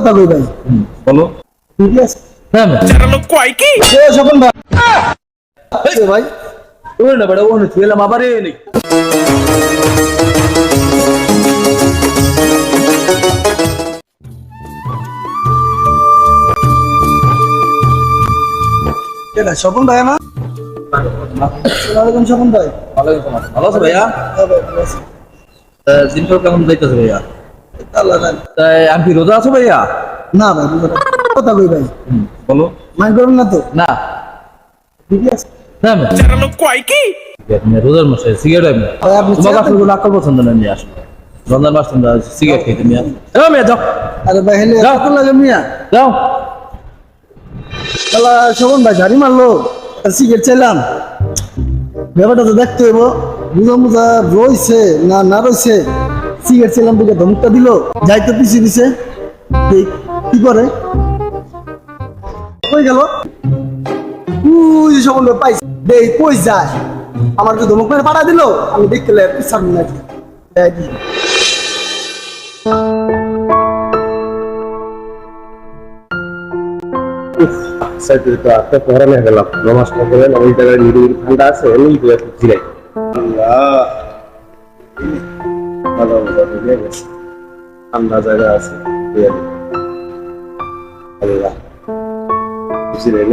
কথা কই ভাই। বলো। ঠিক আছে হ্যাঁ স্বপন ভাই ভাই ওই না বড় ওনে ছেলে মাবারে নেই কেডা স্বপন ভাই না? আসসালামু আলাইকুম স্বপন ভাই। ওয়ালাইকুম আসসালাম। ভালো আছো ভাইয়া? হ্যাঁ ভাই, ভালো আছি। দিনকাল কেমন যাইতেছে ভাইয়া? আল্লাহ জানে। তাই আমি কি রোজা আছো ভাইয়া? না ভাই কথা কই ভাই। বলো। মাইন্ড করবেন না তো? না ঠিক আছে হ্যাঁ আমি রোজার মাসে সিগারেট আমি ভাই আপনি তোমার কাছে কোনো আক্কল পছন্দ না নিয়ে আসো রমজান মাস তোমরা সিগারেট খাইতে নিয়ে আসো মেয়ে যাও আরে ভাই হেলে যাও। কত লাগে মিয়া? যাও শালা স্বপন ভাই ঝাড়ি মারলো আর সিগারেট চাইলাম। ব্যাপারটা তো দেখতে হইব বুঝা মুজা রইছে না না রইছে। সিগারেট চাইলাম তোকে ধমকটা দিল যাই তো পিছিয়ে দিছে দেখ কি করে কই গেল উই স্বপন ভাই পাইছে দেই কই যায় আমার তো ধমক মেরে পাঠা দিল আমি দেখলে পিছাম নাকি দেখি সাইডে তো একটা পড়া নিয়ে গেলাম নমাজ পড়লেন ওই জায়গায় নিরিবিলি ঠান্ডা আছে এমনি দু একটু জিরাই ভালো ঠান্ডা জায়গা আছে আল্লাহ জিরাই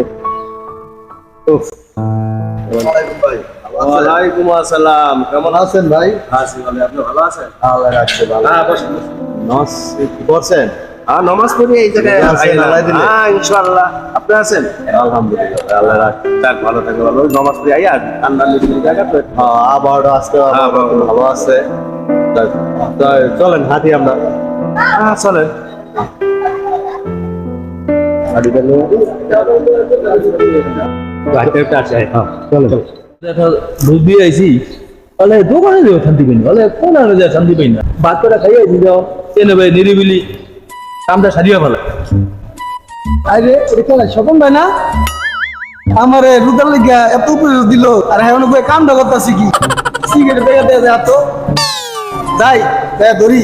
ওয়ালাইকুম আসসালাম কেমন আছেন ভাই? আছি ভালো আপনি ভালো আছেন আল্লাহ রাখছে ভালো। হ্যাঁ বসুন নস কি করছেন? হ্যাঁ নমাজ পড়ি এই জায়গায় আছেন, আল্লাহ দিলে। হ্যাঁ ইনশাআল্লাহ আপনি আছেন আলহামদুলিল্লাহ আল্লাহ রাখছে যাক ভালো থাকে ভালো নমাজ পড়ি আইয়া ঠান্ডা নিরিবিলি জায়গা তো আবহাওয়াটা আজকে ভালো আছে। চলেন হাঁটি আমরা। হ্যাঁ চলেন দেখা বুদ্ধি আইছি বলে দোকানে যাও শান্তি পাই না বলে কোন আনে যায় শান্তি পাই না ভাত করে খাই আইছি যাও চেনে ভাই নিরিবিলি কামটা সারিয়া ভালো আরে এটা স্বপন ভাই না? আমার রুদার লেগে এত উপরে দিল আর এখন বই কামটা করতেছি কি সিগারেট দেখা দেয় এত যাই দেয় ধরি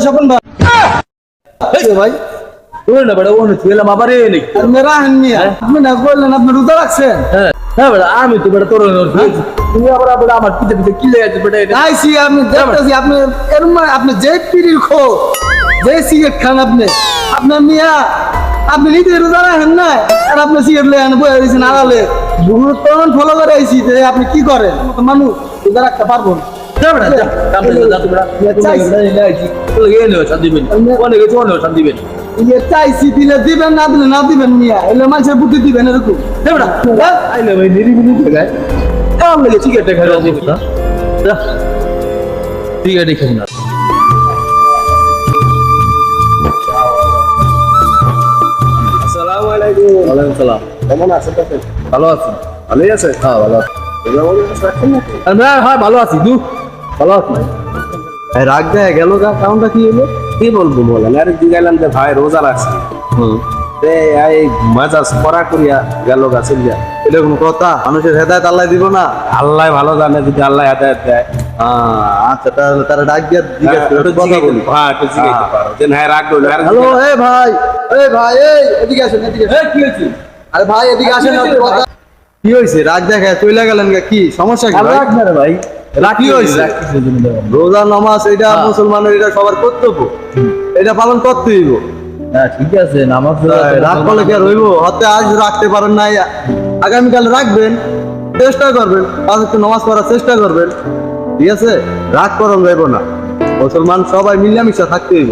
স্বপন ভাই ভাই ওই না বড় ওনে ছেলে মাবারে নেই আর মেরা হেন মিয়া আপনি না বললেন আপনি রুদা রাখছেন। হ্যাঁ বড় আমি তো বড় তোর তুমি আবার আবার আমার পিছে পিছে কি লেগে আছে বড় আইসি আপনি দেখতেছি আপনি এরম আপনি যে পিরির খো যে সিগারেট খান আপনি আপনার মিয়া আপনি নিজে রোজা রাখেন না আর আপনি সিগারেট লেন বয়ে রয়েছেন আড়ালে গুরু তখন ফলো করে আইসি যে আপনি কি করেন মানুষ রোজা রাখতে পারবো না। যা বড় যা কামটা যা তোমরা আইছি তো গিয়ে নিও শান্তি পাই না কোনে গেছো কোনে শান্তি পাই না ইয়ে চাইছি দিলে দিবেন না দিলে না দিবেন মিয়া এলে মানুষের বুদ্ধি দিবেন এরকম যা বড় আইলে ভাই নিরিবিলি জায়গায় কাম লাগে সিগারেট খাই রাজি না যা সিগারেট খাই না আসসালামু আলাইকুম ওয়ালাইকুম সালাম কেমন আছেন আপনি ভালো আছি ভালোই আছেন হ্যাঁ ভালো আছি রাখছেন নাকি হ্যাঁ ভালো আছি তুই ভালো আছি রাগ দেয় গেল গা কারণটা কি হলো? কি বলবো বলেন আরে জিগাইলাম যে ভাই রোজা রাখছি এই মাজাজ করা করিয়া গেল গাছের যা এটা কোনো কথা মানুষের হেদায়ত আল্লাহ দিব না? আল্লাহ ভালো জানে যদি আল্লাহ হেদায়েত দেয় আচ্ছা তাহলে তারা ডাক দিয়ে কথা বলি। হ্যাঁ একটু জিগাইতে পারো যে হ্যাঁ রাখবো হ্যালো এ ভাই এদিকে আসেন এদিকে আসেন। কি হয়েছে আরে ভাই এদিকে আসেন আপনি কথা কি হয়েছে রাগ দেখায় চলে গেলেন কি সমস্যা কি ভাই? রাখ না রে ভাই কি হয়েছে? রোজা নামাজ এটা মুসলমানের এটা সবার কর্তব্য এটা পালন করতে হইব। হ্যাঁ ঠিক আছে নামাজ রাগ করলে কি আর হইব? হতে আজ রাখতে পারেন নাই আগামীকাল রাখবেন চেষ্টা করবেন আজ একটু নামাজ পড়ার চেষ্টা করবেন ঠিক আছে রাগ করন যাইব না মুসলমান সবাই মিলামিশা থাকতে হইব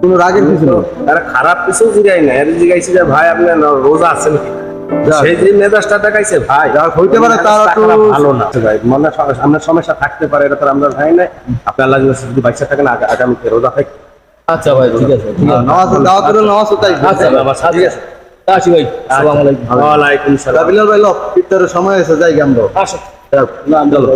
কোনো রাগের কিছু নেই। তারা খারাপ কিছু জিগাই না এর জিগাইছি যে ভাই আপনি রোজা আছেন কি সেই যে মেজাজটা দেখাইছে ভাই হইতে পারে তারা তো ভালো না ভাই মনে সামনের সমস্যা থাকতে পারে এটা তো আমরা ভাই নাই আপনি আল্লাহ যদি বাইসা থাকেন আগামীতে রোজা থাকি আচ্ছা ভাই ঠিক আছে নামাজ দাওয়াত দিলে নামাজ তাই আচ্ছা বাবা ঠিক আছে আসি ভাই আসসালামু আলাইকুম ওয়ালাইকুম সালাম বিলাল ভাই লো ইফতারের সময় এসে যাই আমরা আসো চলো